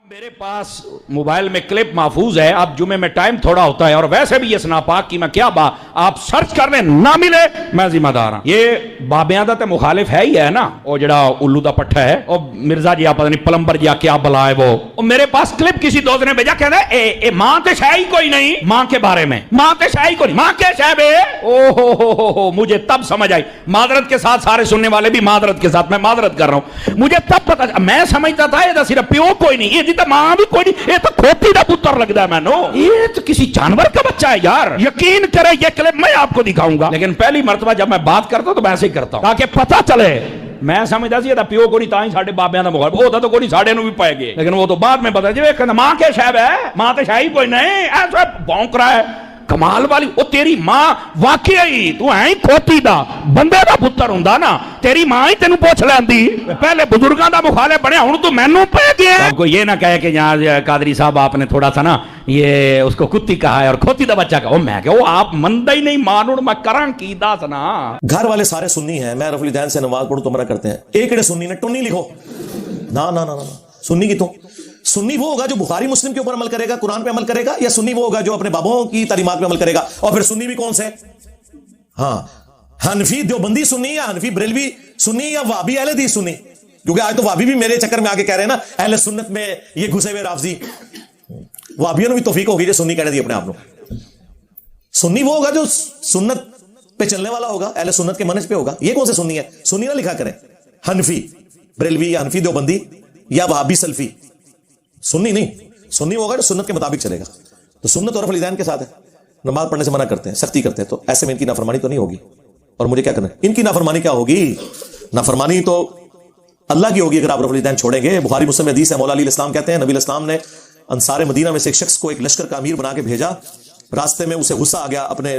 میرے پاس موبائل میں کلپ محفوظ ہے. اب جمعے میں ٹائم تھوڑا ہوتا ہے اور ویسے بھی یہ سنا پاک کی میں کیا آپ سرچ کر لیں نہ ملے میں ذمہ دار ہوں. یہ بابیاں دا تے مخالف ہے ہی ہے نا, وہ جڑا الو دا پٹھا ہے اور مرزا جی آپ پتہ نہیں پلمبر جی کیا بلا ہے وہ میرے پاس کلپ کسی دوست نے بھیجا, کہنا اے ماں تے شے ہی کوئی نہیں, ماں کے بارے میں ماں تے شے ہی کوئی نہیں, ماں کے شے بے او ہو مجھے تب سمجھ آئی. معذرت کے ساتھ سارے سننے والے بھی معذرت کے ساتھ میں معذرت کر رہا ہوں, مجھے تب پتہ میں سمجھتا تھا یہ صرف پیو کوئی نہیں, یہ تو ماں بھی کوئی نہیں, یہ تو کھوتی دا پتر لگتا ہے. میں نو یہ تو کسی جانور کا بچہ ہے یار. یقین کرے یہ کلپ میں آپ کو دکھاؤں گا, لیکن پہلی مرتبہ جب میں بات کرتا ہوں تو میں ایسے ہی کرتا ہوں تاکہ پتہ چلے. میں سمجھتا سی یہ پیو کو نہیں تاں ہی ساڈے بابیاں دا مخالف ہوتا تو کوئی نہیں ساڈے نو بھی پائے گے, لیکن وہ تو بعد میں پتہ جی کہ ماں کے شے ہے, ماں تے شے ہی کوئی نہیں, ایسا بھونک رہا ہے. کمال والی وہ تیری ماں واقعی تو ہے ہی کھوتی دا بندے دا پتر ہوندا نا, تیری ماں ہی تینوں پوچھ لیندی. پہلے بزرگاں دا مخالف بنیا ہن تو مینوں پے گیا. آپ کو یہ نہ کہے کہ یہاں قادری صاحب آپ نے تھوڑا سا نا یہ اس کو کتی کہا ہے اور کھوتی دا بچہ کہا. میں کہ وہ آپ مندہ ہی نہیں مانوں میں کراں کی دا سنا. گھر والے سارے سنی ہیں, میں رفع الدین سے نماز پڑھوں تو مرا کرتے ہیں. ایک اڑے سنی نے ٹنی لکھو نا نا نا نا سنی کی تو سنی وہ ہوگا جو بخاری مسلم کے اوپر عمل کرے گا, قرآن پہ عمل کرے گا, یا سنی وہ ہوگا جو اپنے بابوں کی تعلیمات پہ عمل کرے گا. اور پھر سنی بھی کون سے, ہاں حنفی دیوبندی سنی یا حنفی بریلوی سنی یا وہابی اہل حدیث سنی, کیونکہ آج تو وہابی بھی میرے چکر میں آ کے کہہ رہے ہیں نا اہل سنت میں یہ گھسے ہوئے رافضی. وہابیوں نے بھی توفیق ہوگی جو سنی کہنے دی اپنے آپ کو. سنی وہ ہوگا جو سنت پہ چلنے والا ہوگا, اہل سنت کے منہج پہ ہوگا. یہ کون سے سنی ہے, سنی نہ لکھا کریں حنفی بریلوی یا حنفی دیوبندی یا وہابی سلفی. سنی نہیں, سنی ہوگا جو سنت کے مطابق چلے گا. تو سنت اور رفع الدین کے ساتھ ہے, نماز پڑھنے سے منع کرتے ہیں, سختی کرتے ہیں, تو ایسے میں ان کی نافرمانی تو نہیں ہوگی. اور مجھے کیا کرنا ہے, ان کی نافرمانی کیا ہوگی, نافرمانی تو اللہ کی ہوگی اگر آپ رفع الدین چھوڑیں گے. بخاری مسلم حدیث ہے, مولا علی الاسلام کہتے ہیں نبی الاسلام نے انصار مدینہ میں سے ایک شخص کو ایک لشکر کا امیر بنا کے بھیجا. راستے میں اسے غصہ آ گیا اپنے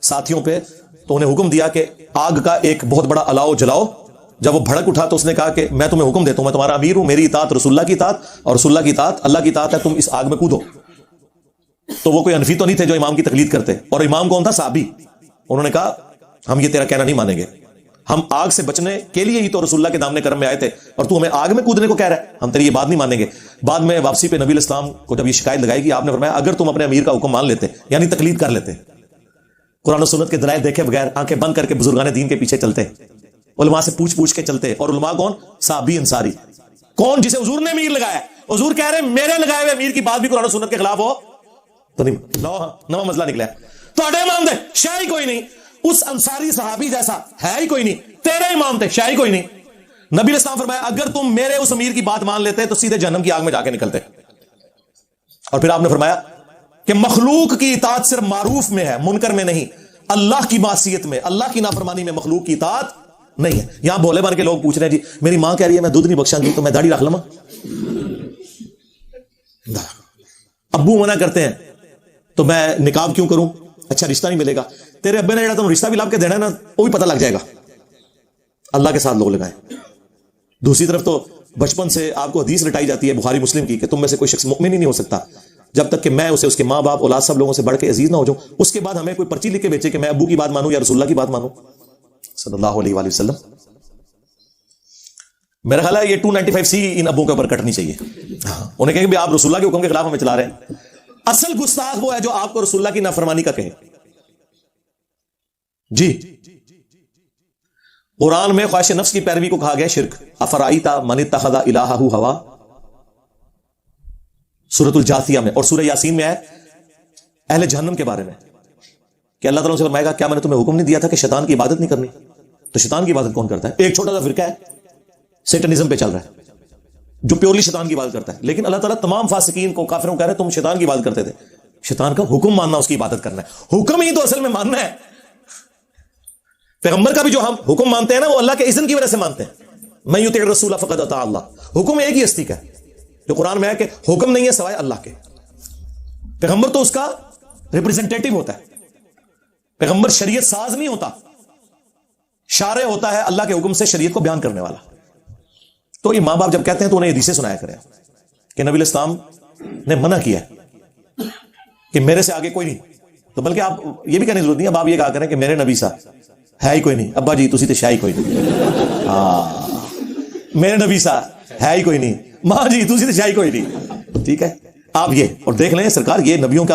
ساتھیوں پہ, تو انہیں حکم دیا کہ آگ کا ایک بہت بڑا الاؤ جلاؤ. جب وہ بھڑک اٹھا تو اس نے کہا کہ میں تمہیں حکم دیتا ہوں, میں تمہارا امیر ہوں, میری اطاعت رسول اللہ کی اطاعت اور رسول اللہ کی اطاعت اللہ کی اطاعت ہے, تم اس آگ میں کودو. تو وہ کوئی حنفی تو نہیں تھے جو امام کی تقلید کرتے, اور امام کون تھا, صحابی. انہوں نے کہا ہم یہ تیرا کہنا نہیں مانیں گے, ہم آگ سے بچنے کے لیے ہی تو رسول اللہ کے دامن کرم میں آئے تھے, اور تو ہمیں آگ میں کودنے کو کہہ رہا ہے, ہم تیری یہ بات نہیں مانیں گے. بعد میں واپسی پہ نبی الاسلام کو جب یہ شکایت لگائی گی, آپ نے فرمایا اگر تم اپنے امیر کا حکم مان لیتے یعنی تقلید کر لیتے, قرآن و سنت کے دلائل دیکھے بغیر آنکھیں بند کر کے بزرگان دین کے پیچھے چلتے, علماء سے پوچھ کے چلتے. اور علماء کون, صحابی انصاری. کون جسے حضور نے امیر لگایا, حضور کہہ رہے میرے لگائے ہوئے امیر کی بات بھی قرآن و سنت کے خلاف ہو تو نہیں لو, نواں مسئلہ نکلا ہے. تو امام دے شاہی کوئی نہیں, اس انصاری صحابی جیسا ہے ہی کوئی نہیں, تیرے امام تھے شاہی کوئی نہیں. نبی اسلام فرمایا اگر تم میرے اس امیر کی بات مان لیتے تو سیدھے جہنم کی آگ میں جا کے نکلتے. اور پھر آپ نے فرمایا کہ مخلوق کی اطاعت صرف معروف میں ہے, منکر میں نہیں. اللہ کی معصیت میں, اللہ کی نافرمانی میں مخلوق کی اطاعت نہیں ہے. یہاں بولے بن کے لوگ پوچھ رہے ہیں جی میری ماں کہہ رہی ہے میں دودھ نہیں بخشاں گی تو میں داڑھی رکھ لوں. ابو منع کرتے ہیں تو میں نکاب کیوں کروں, اچھا رشتہ نہیں ملے گا. تیرے ابے نے تم رشتہ بھی لاب کے دینا ہے نا, وہ بھی پتہ لگ جائے گا. اللہ کے ساتھ لوگ لگائیں. دوسری طرف تو بچپن سے آپ کو حدیث رٹائی جاتی ہے بخاری مسلم کی کہ تم میں سے کوئی شخص مؤمن ہی نہیں ہو سکتا جب تک کہ میں اسے اس کے ماں باپ اولاد سب لوگوں سے بڑھ کے عزیز نہ ہو جاؤں. اس کے بعد ہمیں کوئی پرچی لکھ کے بیچے کہ میں ابو کی بات مانوں یا رسول اللہ کی بات مانوں صلی اللہ علیہ وآلہ وسلم. میرا خیال ہے یہ 295C ان ابوں کے اوپر کٹنی چاہیے. انہیں کہیں کہ آپ رسول اللہ کے حکم کے خلاف ہمیں چلا رہے ہیں. اصل گستاخ وہ ہے جو آپ کو رسول اللہ کی نافرمانی کا کہے. جی قرآن میں خواہش نفس کی پیروی کو کہا گیا شرک. افرائیت من اتخذ الہہ ہوا, سورۃ الجاثیہ میں. اور سورہ یاسین میں ہے اہل جہنم کے بارے میں کہ اللہ تعالیٰ سے فرمائے گا کیا میں نے تمہیں حکم نہیں دیا تھا کہ شیطان کی عبادت نہیں کرنی. تو شیطان کی عبادت کون کرتا ہے, ایک چھوٹا سا فرقہ ہے سیٹنزم پہ چل رہا ہے جو پیورلی شیطان کی عبادت کرتا ہے. لیکن اللہ تعالیٰ تمام فاسقین کو کافروں کہہ رہے تم شیطان کی عبادت کرتے تھے. شیطان کا حکم ماننا اس کی عبادت کرنا ہے, حکم ہی تو اصل میں ماننا ہے. پیغمبر کا بھی جو ہم حکم مانتے ہیں نا وہ اللہ کے اذن کی وجہ سے مانتے ہیں. من یطع الرسول فقد اطاع اللہ. حکم ایک ہی ہستی کا ہے جو قرآن میں ہے کہ حکم نہیں ہے سوائے اللہ کے. پیغمبر تو اس کا ریپرزینٹیٹو ہوتا ہے, پیغمبر شریعت ساز نہیں ہوتا, شارع ہوتا ہے اللہ کے حکم سے شریعت کو بیان کرنے والا. تو یہ ماں باپ جب کہتے ہیں تو انہیں حدیثیں سنایا کریں کہ نبی الاسلام نے منع کیا ہے کہ میرے سے آگے کوئی نہیں. تو بلکہ آپ یہ بھی کہنے کی ضرورت نہیں, اب آپ یہ کہا کریں کہ میرے نبی سا ہے ہی کوئی نہیں. ابا جی تسی تے شاہی کوئی نہیں, ہاں میرے نبی سا ہے ہی کوئی نہیں. ماں جی تسی تے شاہی کوئی نہیں. ٹھیک ہے. آپ یہ اور دیکھ لیں سرکار, یہ نبیوں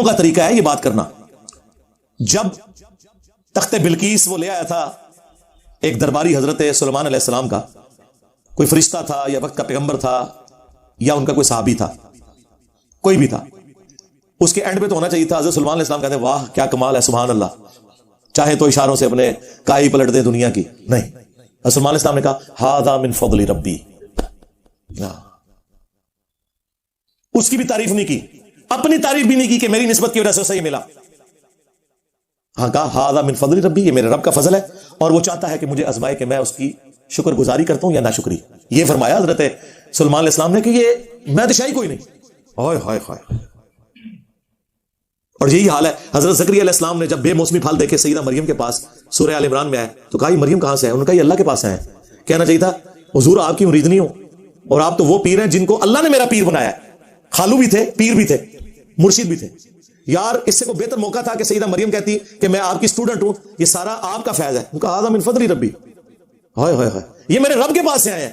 کا طریقہ ہے یہ بات کرنا. جب تخت بلقیس وہ لے آیا تھا ایک درباری حضرت سلیمان علیہ السلام کا, کوئی فرشتہ تھا یا وقت کا پیغمبر تھا یا ان کا کوئی صحابی تھا, کوئی بھی تھا, اس کے اینڈ پہ تو ہونا چاہیے تھا حضرت سلیمان علیہ السلام کہتے ہیں واہ کیا کمال ہے سبحان اللہ, چاہے تو اشاروں سے اپنے کائی پلٹ دیں دنیا کی. نہیں, حضرت سلیمان علیہ السلام نے کہا ھذا من فضل ربی. اس کی بھی تعریف نہیں کی, اپنی تعریف بھی نہیں کی کہ میری نسبت کی وجہ سے صحیح ملا. ہاں کہا ھذا من فضل ربی, یہ میرے رب کا فضل ہے اور وہ چاہتا ہے کہ مجھے آزمائے کہ میں اس کی شکر گزاری کرتا ہوں یا ناشکری. یہ فرمایا حضرت سلیمان علیہ السلام نے کہ یہ میں دشائی کوئی نہیں. ہائے ہائے ہائے. اور یہی حال ہے حضرت زکریا علیہ السلام نے جب بے موسمی پھل دیکھے سیدہ مریم کے پاس, سورہ آل عمران میں آئے تو کہا یہ مریم کہاں سے ہے؟ انہوں نے کہا یہ اللہ کے پاس ہے. کہنا چاہیے تھا حضور آپ کی مریدنی ہو اور آپ تو وہ پیر ہیں جن کو اللہ نے میرا پیر بنایا ہے. خالو بھی تھے, پیر بھی تھے, مرشد بھی تھے. یار اس سے کوئی بہتر موقع تھا کہ سیدہ مریم کہتی کہ میں آپ کی اسٹوڈنٹ ہوں, یہ سارا آپ کا فیض ہے. ان کا ھذا من فضل ربی, ہائے ہائے ہائے, یہ میرے رب کے پاس سے آئے ہیں.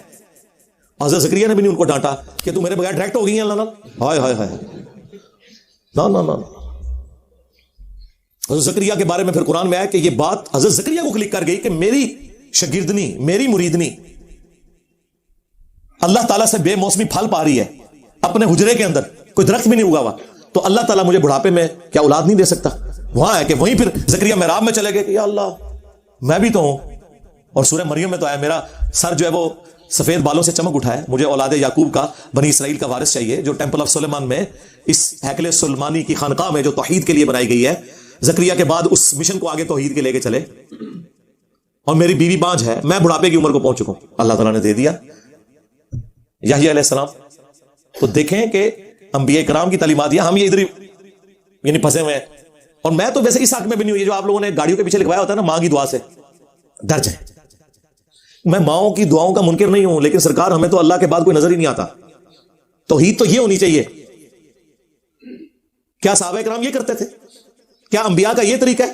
حضرت زکریا نے بھی نہیں ان کو ڈانٹا کہ تو میرے بغیر ڈائریکٹ ہو گئی ہیں اللہ نال. ہائے ہائے ہائے, نا نا نا. حضرت زکریا کے بارے میں پھر قرآن میں آیا کہ یہ بات حضرت زکریا کو کلک کر گئی کہ میری شاگردنی, میری مریدنی اللہ تعالیٰ سے بے موسمی پھل پا رہی ہے اپنے حجرے کے اندر, کوئی درخت بھی نہیں اگا ہوا, تو اللہ تعالیٰ مجھے بڑھاپے میں کیا اولاد نہیں دے سکتا؟ وہاں ہے کہ وہیں پھر زکریا محراب میں چلے گئے کہ یا اللہ میں بھی تو ہوں. اور سورہ مریم میں تو آیا میرا سر جو ہے وہ سفید بالوں سے چمک اٹھا ہے, مجھے اولاد یعقوب کا, بنی اسرائیل کا وارث چاہیے جو ٹیمپل آف سلیمان میں اس ہیکل سلیمانی کی خانقاہ میں جو توحید کے لیے بنائی گئی ہے. زکریا کے بعد اس مشن کو آگے توحید کے لے کے چلے. اور میری بیوی بانجھ ہے, میں بڑھاپے کی عمر کو پہنچ چکا ہوں, اللہ تعالیٰ نے دے دیا. یحییٰ علیہ السلام, تو دیکھیں کہ انبیاء کرام کی تعلیمات, ہم یہ ادھر یعنی پھنسے ہوئے ہیں. اور میں تو ویسے اس حق میں بھی نہیں ہوئی جو آپ لوگوں نے گاڑیوں کے پیچھے لکھوایا ہوتا ہے نا, ماں کی دعا سے ڈر جائیں. میں ماؤں کی دعاؤں کا منکر نہیں ہوں, لیکن سرکار ہمیں تو اللہ کے بعد کوئی نظر ہی نہیں آتا. توحید تو یہ ہونی چاہیے. کیا صحابہ کرام یہ کرتے تھے؟ کیا انبیاء کا یہ طریقہ ہے؟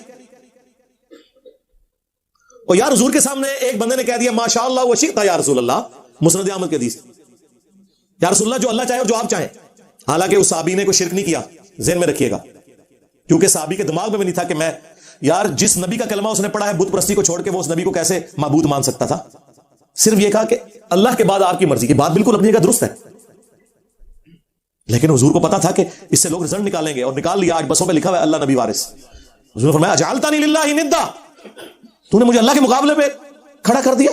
اور یار حضور کے سامنے ایک بندے نے کہہ دیا ماشاء اللہ وشئت یا رسول اللہ, مسند احمد کے حدیث, یا رسول اللہ جو اللہ چاہے اور جو آپ چاہیں. حالانکہ اس صحابی نے کوئی شرک نہیں کیا, ذہن میں رکھیے گا, کیونکہ صحابی کے دماغ میں بھی نہیں تھا کہ میں, یار جس نبی کا کلمہ اس نے پڑھا ہے بت پرستی کو چھوڑ کے وہ اس نبی کو کیسے معبود مان سکتا تھا؟ صرف یہ کہا کہ اللہ کے بعد آپ کی مرضی. کی بات بالکل اپنی جگہ درست ہے, لیکن حضور کو پتا تھا کہ اس سے لوگ رزلٹ نکالیں گے, اور نکال لیا. آج بسوں پہ لکھا ہوا ہے اللہ نبی وارث. حضور نے فرمایا اجعلتنی للہ ندا, تو نے مجھے اللہ کے مقابلے پہ کھڑا کر دیا.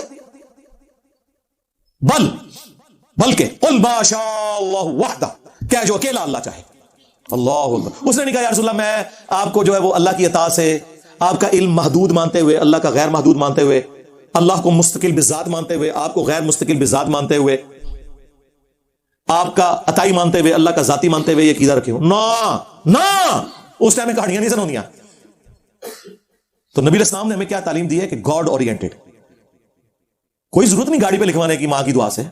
بلکہ قل ما شاء اللہ وحدہ, کیا جو اکیلا اللہ چاہے. اللہ اکبر. اس نے نہیں کہا یا رسول اللہ میں آپ کو جو ہے وہ اللہ کی عطا سے, آپ کا علم محدود مانتے ہوئے, اللہ کا غیر محدود مانتے ہوئے, اللہ کو مستقل بذات مانتے ہوئے, آپ کو غیر مستقل بذات مانتے ہوئے, آپ کا عطائی مانتے ہوئے, اللہ کا ذاتی مانتے ہوئے یہ عقیدہ رکھے ہو. نا اس ٹائم میں کہانیاں نہیں سنونیاں. تو نبی علیہ السلام نے ہمیں کیا تعلیم دی ہے کہ گاڈ اورینٹڈ. کوئی ضرورت نہیں گاڑی پہ لکھوانے کی ماں کی دعا سے,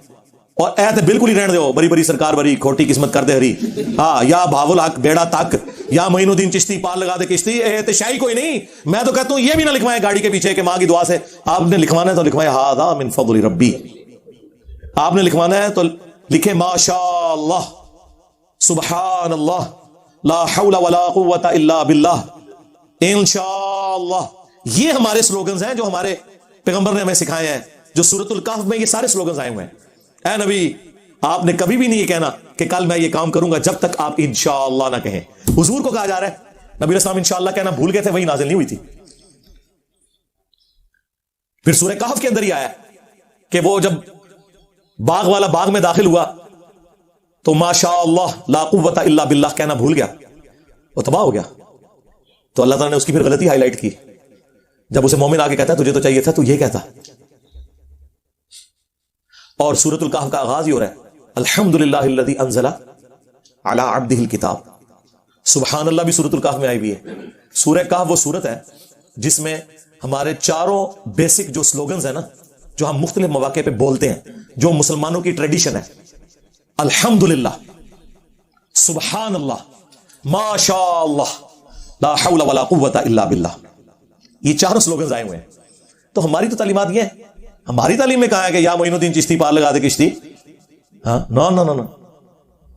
اور ایت بالکل ہی رہنے دو, بری بری سرکار بری, کھوٹی قسمت کر دے ہری, ہاں یا بھاول حق بیڑا تک, یا معین الدین چشتی پار لگا دے کشتی. احت شاہی کوئی نہیں. میں تو کہتا ہوں یہ بھی نہ لکھوائیں گاڑی کے پیچھے کہ ماں کی دعا سے. آپ نے لکھوانا ہے تو لکھوائیں ھذا من فضل ربی. آپ نے لکھوانا ہے تو لکھے ما شاء اللہ سبحان اللہ لا حول ولا قوت الا باللہ انشاءاللہ. یہ ہمارے سلوگنز ہیں جو ہمارے پیغمبر نے ہمیں سکھائے ہیں, جو سورۃ الکہف میں یہ سارے سلوگنز آئے ہوئے ہیں. اے نبی آپ نے کبھی بھی نہیں یہ کہنا کہ کل میں یہ کام کروں گا جب تک آپ انشاءاللہ نہ کہیں. حضور کو کہا جا رہا ہے نبی علیہ السلام انشاءاللہ کہنا بھول گئے تھے, وہی نازل نہیں ہوئی تھی. پھر سورہ کہف کے اندر ہی آیا کہ وہ جب باغ والا باغ میں داخل ہوا تو ما شاء اللہ لا قوت الا باللہ کہنا بھول گیا, وہ تباہ ہو گیا. تو اللہ تعالیٰ نے اس کی پھر غلطی ہائی لائٹ کی. جب اسے مومن آگے کہتا ہے تجھے تو چاہیے تھا تو یہ کہتا. اور سورۃ الکہف کا آغاز ہی ہو رہا ہے الحمدللہ الذی انزل علی عبدہ الکتاب. سبحان اللہ بھی سورۃ الکہف میں آئی ہوئی ہے. سورہ کہف وہ سورت ہے جس میں ہمارے چاروں بیسک جو سلوگنز ہیں نا, جو ہم مختلف مواقع پہ بولتے ہیں, جو مسلمانوں کی ٹریڈیشن ہے, الحمدللہ, سبحان اللہ, ما شاء اللہ, لا حول ولا قوت الا باللہ, یہ چاروں سلوگنز آئے ہوئے ہیں. تو ہماری تو تعلیمات یہ ہیں. ہماری تعلیم میں کہا ہے کہ یا معین الدین چشتی پار لگا دے کشتی, ہاں نا نا نا نا,